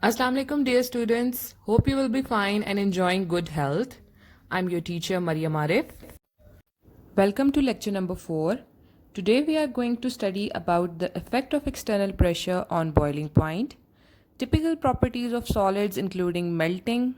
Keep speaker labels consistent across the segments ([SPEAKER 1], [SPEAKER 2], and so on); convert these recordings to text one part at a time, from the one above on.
[SPEAKER 1] Assalamu alaikum dear students. Hope you will be fine and enjoying good health. I'm your teacher Maryam Arif. Welcome to lecture number 4. Today we are going to study about the effect of external pressure on boiling point, typical properties of solids including melting,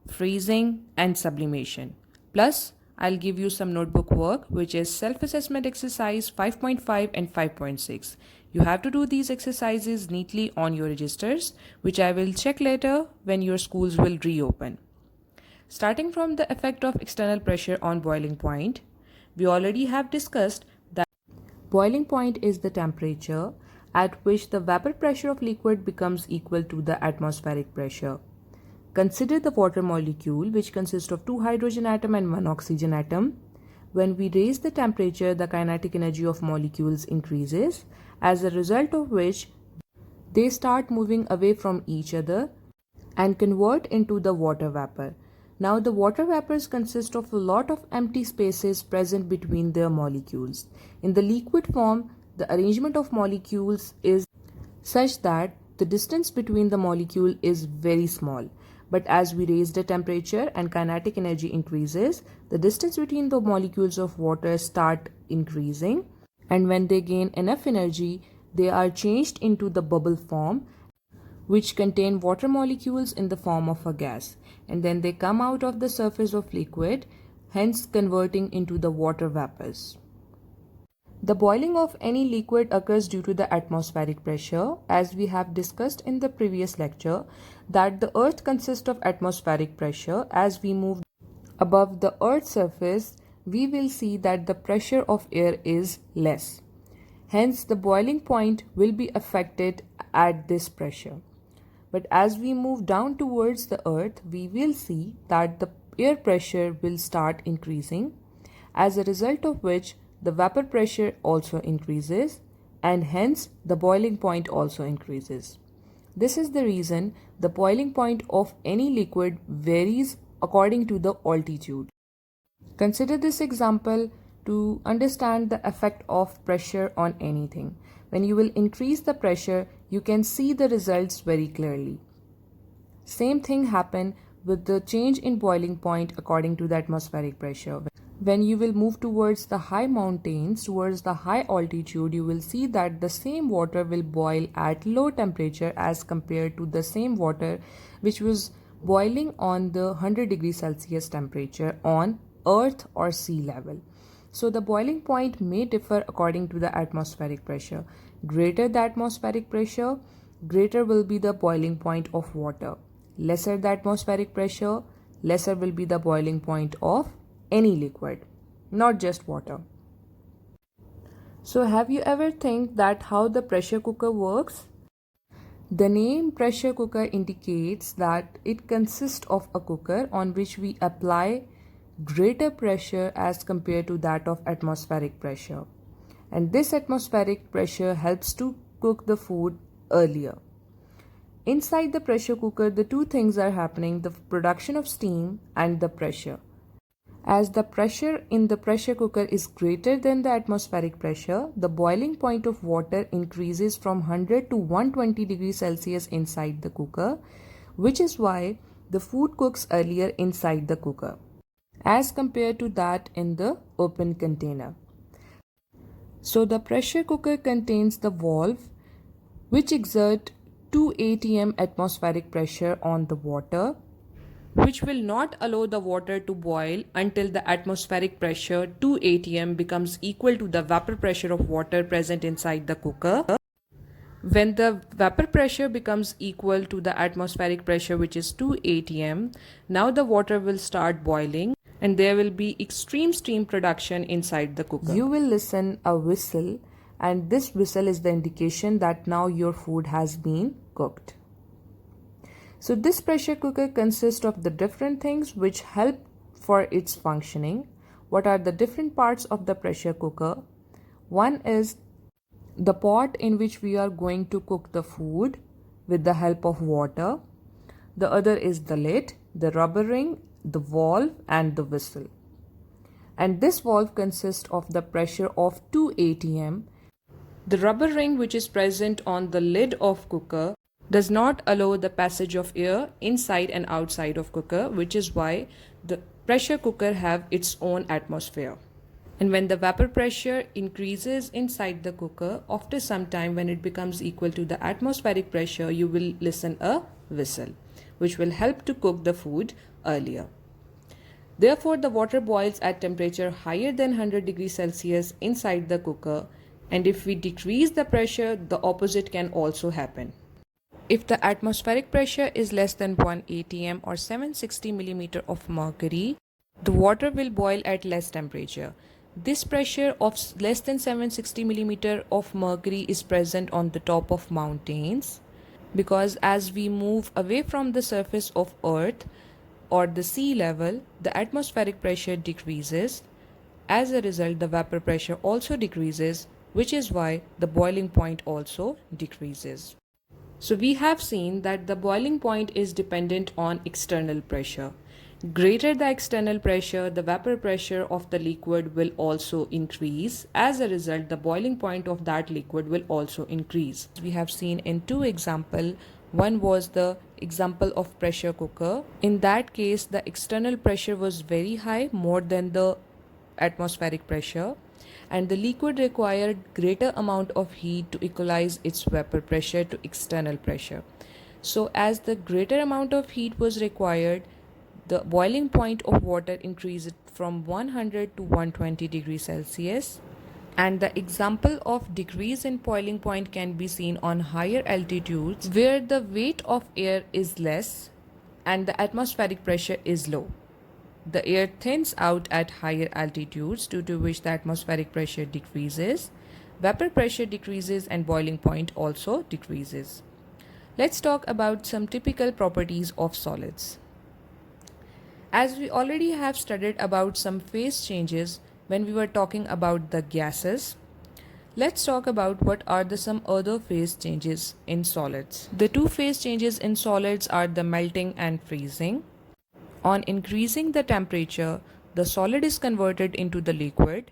[SPEAKER 1] freezing and sublimation. Plus, I'll give you some notebook work which is self-assessment exercise 5.5 and 5.6. You have to do these exercises neatly on your registers, which I will check later when your schools will reopen. Starting from the effect of external pressure on boiling point, we already have discussed that boiling point is the temperature at which the vapor pressure of liquid becomes equal to the atmospheric pressure. Consider the water molecule, which consists of 2 hydrogen atom and 1 oxygen atom. When we raise the temperature, the kinetic energy of molecules increases, as a result of which they start moving away from each other and convert into the water vapor. Now the water vapors consist of a lot of empty spaces present between their molecules. In the liquid form, the arrangement of molecules is such that the distance between the molecule is very small. But as we raise the temperature and kinetic energy increases, the distance between the molecules of water start increasing, and when they gain enough energy, they are changed into the bubble form, which contain water molecules in the form of a gas, and then they come out of the surface of liquid, hence converting into the water vapors. The boiling of any liquid occurs due to the atmospheric pressure, as we have discussed in the previous lecture that the earth consists of atmospheric pressure. As we move above the earth's surface, we will see that the pressure of air is less. Hence, the boiling point will be affected at this pressure. But as we move down towards the earth, we will see that the air pressure will start increasing, as a result of which the vapor pressure also increases, and hence the boiling point also increases. This is the reason the boiling point of any liquid varies according to the altitude. Consider this example to understand the effect of pressure on anything. When you will increase the pressure, you can see the results very clearly. Same thing happen with the change in boiling point according to the atmospheric pressure. When you will move towards the high mountains, towards the high altitude, you will see that the same water will boil at low temperature as compared to the same water which was boiling on the 100 degrees Celsius temperature on earth or sea level. So the boiling point may differ according to the atmospheric pressure. Greater the atmospheric pressure, greater will be the boiling point of water. Lesser the atmospheric pressure, lesser will be the boiling point of any liquid, not just water. So have you ever think that how the pressure cooker works? The name pressure cooker indicates that it consists of a cooker on which we apply greater pressure as compared to that of atmospheric pressure, and this atmospheric pressure helps to cook the food earlier. Inside the pressure cooker, the two things are happening: the production of steam and the pressure. As the pressure in the pressure cooker is greater than the atmospheric pressure, the boiling point of water increases from 100 to 120 degrees Celsius inside the cooker, which is why the food cooks earlier inside the cooker as compared to that in the open container. So the pressure cooker contains the valve which exert 2 atm atmospheric pressure on the water, which will not allow the water to boil until the atmospheric pressure 2 atm becomes equal to the vapor pressure of water present inside the cooker. When the vapor pressure becomes equal to the atmospheric pressure, which is 2 atm, now the water will start boiling and there will be extreme steam production inside the cooker. You will listen a whistle, and this whistle is the indication that now your food has been cooked. So this pressure cooker consists of the different things which help for its functioning. What are the different parts of the pressure cooker? One is the pot in which we are going to cook the food with the help of water. The other is the lid, the rubber ring, the valve and the whistle. And this valve consists of the pressure of 2 atm. The rubber ring which is present on the lid of cooker does not allow the passage of air inside and outside of cooker, which is why the pressure cooker have its own atmosphere. And when the vapor pressure increases inside the cooker, after some time when it becomes equal to the atmospheric pressure, you will listen a whistle, which will help to cook the food earlier. Therefore, the water boils at temperature higher than 100 degrees Celsius inside the cooker, and if we decrease the pressure, the opposite can also happen. If the atmospheric pressure is less than 1 atm or 760 millimeter of mercury, the water will boil at less temperature. This pressure of less than 760 millimeter of mercury is present on the top of mountains, because as we move away from the surface of earth or the sea level, the atmospheric pressure decreases. As a result, the vapor pressure also decreases, which is why the boiling point also decreases. So we have seen that the boiling point is dependent on external pressure. Greater the external pressure, the vapor pressure of the liquid will also increase. As a result, the boiling point of that liquid will also increase. We have seen in two examples. One was the example of pressure cooker. In that case, the external pressure was very high, more than the atmospheric pressure, and the liquid required greater amount of heat to equalize its vapor pressure to external pressure. So as the greater amount of heat was required, the boiling point of water increased from 100 to 120 degrees Celsius. And the example of decrease in boiling point can be seen on higher altitudes where the weight of air is less and the atmospheric pressure is low. The air thins out at higher altitudes, due to which the atmospheric pressure decreases, vapor pressure decreases, and boiling point also decreases. Let's talk about some typical properties of solids. As we already have studied about some phase changes when we were talking about the gases, let's talk about what are some other phase changes in solids. The two phase changes in solids are the melting and freezing. On increasing the temperature, the solid is converted into the liquid.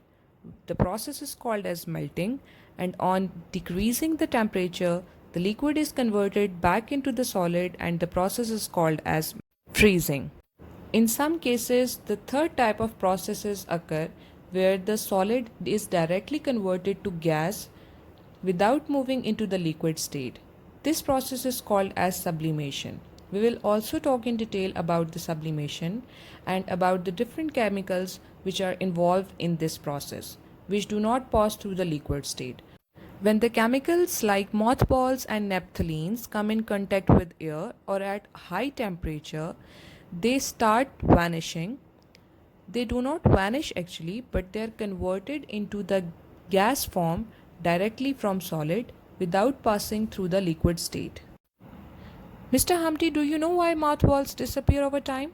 [SPEAKER 1] The process is called as melting, and on decreasing the temperature, the liquid is converted back into the solid and the process is called as freezing. In some cases, the third type of processes occur where the solid is directly converted to gas without moving into the liquid state. This process is called as sublimation. We will also talk in detail about the sublimation and about the different chemicals which are involved in this process, which do not pass through the liquid state. When the chemicals like mothballs and naphthalenes come in contact with air or at high temperature, they start vanishing. They do not vanish actually, but they are converted into the gas form directly from solid without passing through the liquid state. Mr. Humpty, do you know why mothballs disappear over time?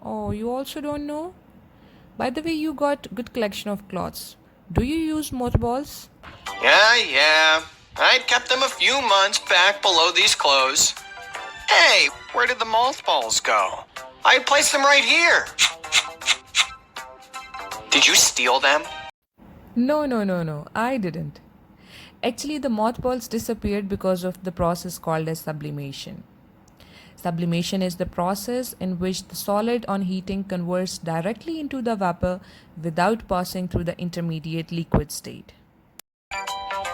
[SPEAKER 1] Oh, you also don't know? By the way, you got good collection of clothes. Do you use mothballs?
[SPEAKER 2] Yeah. I'd kept them a few months back below these clothes. Hey, where did the mothballs go? I placed them right here. Did you steal them?
[SPEAKER 1] No, I didn't. Actually, the mothballs disappeared because of the process called as sublimation. Sublimation is the process in which the solid on heating converts directly into the vapor without passing through the intermediate liquid state.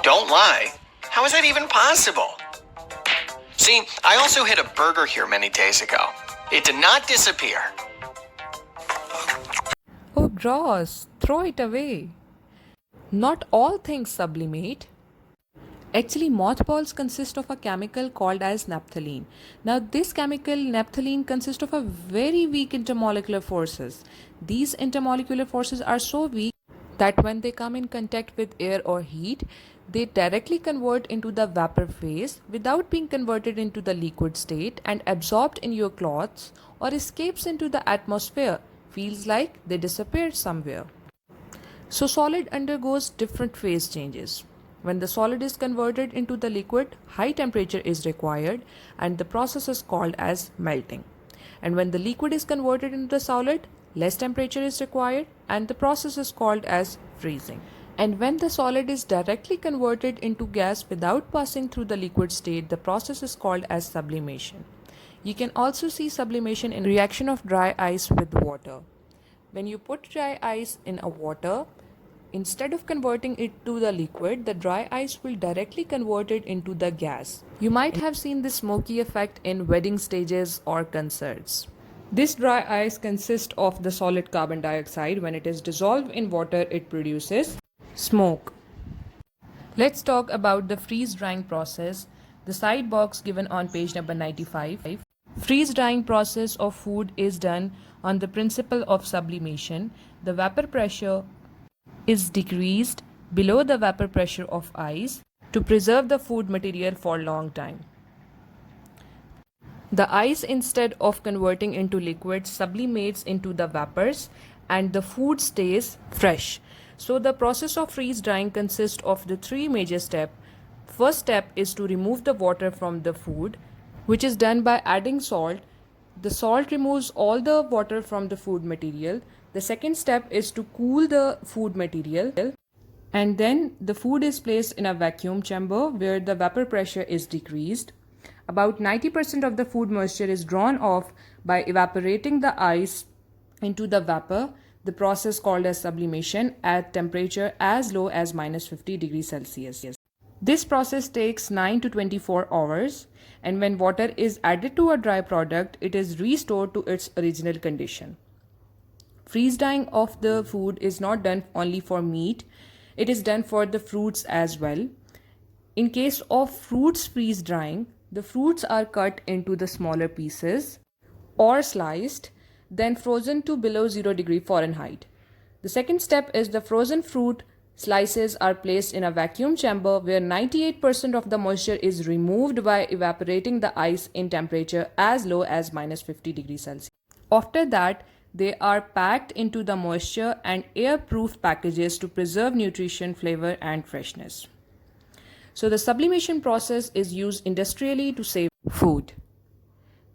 [SPEAKER 2] Don't lie. How is that even possible? See, I also hid a burger here many days ago. It did not disappear.
[SPEAKER 1] Oh, gross! Throw it away. Not all things sublimate. Actually, mothballs consist of a chemical called as naphthalene. Now, this chemical naphthalene consists of a very weak intermolecular forces. These intermolecular forces are so weak that when they come in contact with air or heat, they directly convert into the vapor phase without being converted into the liquid state and absorbed in your clothes or escapes into the atmosphere. Feels like they disappeared somewhere. So solid undergoes different phase changes. When the solid is converted into the liquid, high temperature is required and the process is called as melting. And when the liquid is converted into the solid, less temperature is required and the process is called as freezing. And when the solid is directly converted into gas without passing through the liquid state, the process is called as sublimation. You can also see sublimation in reaction of dry ice with water. When you put dry ice in a water, instead of converting it to the liquid, the dry ice will directly convert it into the gas. You might have seen this smoky effect in wedding stages or concerts. This dry ice consists of the solid carbon dioxide. When it is dissolved in water, it produces smoke. Let's talk about the freeze drying process, the side box given on page number 95. Freeze drying process of food is done on the principle of sublimation. The vapor pressure is decreased below the vapor pressure of ice to preserve the food material for long time. The ice, instead of converting into liquid, sublimates into the vapors and the food stays fresh. So the process of freeze drying consists of the three major steps. First step is to remove the water from the food, which is done by adding salt. The salt removes all the water from the food material. The second step is to cool the food material, and then the food is placed in a vacuum chamber where the vapor pressure is decreased. About 90% of the food moisture is drawn off by evaporating the ice into the vapor, the process called as sublimation, at temperature as low as minus 50 degrees Celsius. This process takes 9 to 24 hours, and when water is added to a dry product, it is restored to its original condition. Freeze drying of the food is not done only for meat, it is done for the fruits as well. In case of fruits freeze drying, the fruits are cut into the smaller pieces or sliced, then frozen to below 0 degree Fahrenheit. The second step is the frozen fruit slices are placed in a vacuum chamber where 98% of the moisture is removed by evaporating the ice in temperature as low as minus 50 degrees Celsius. After that, they are packed into the moisture and air-proof packages to preserve nutrition, flavor, and freshness. So the sublimation process is used industrially to save food.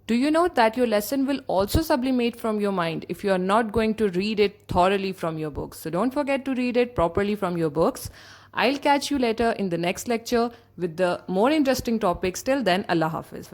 [SPEAKER 1] Do you know that your lesson will also sublimate from your mind if you are not going to read it thoroughly from your books? So don't forget to read it properly from your books. I'll catch you later in the next lecture with the more interesting topics. Till then, Allah Hafiz.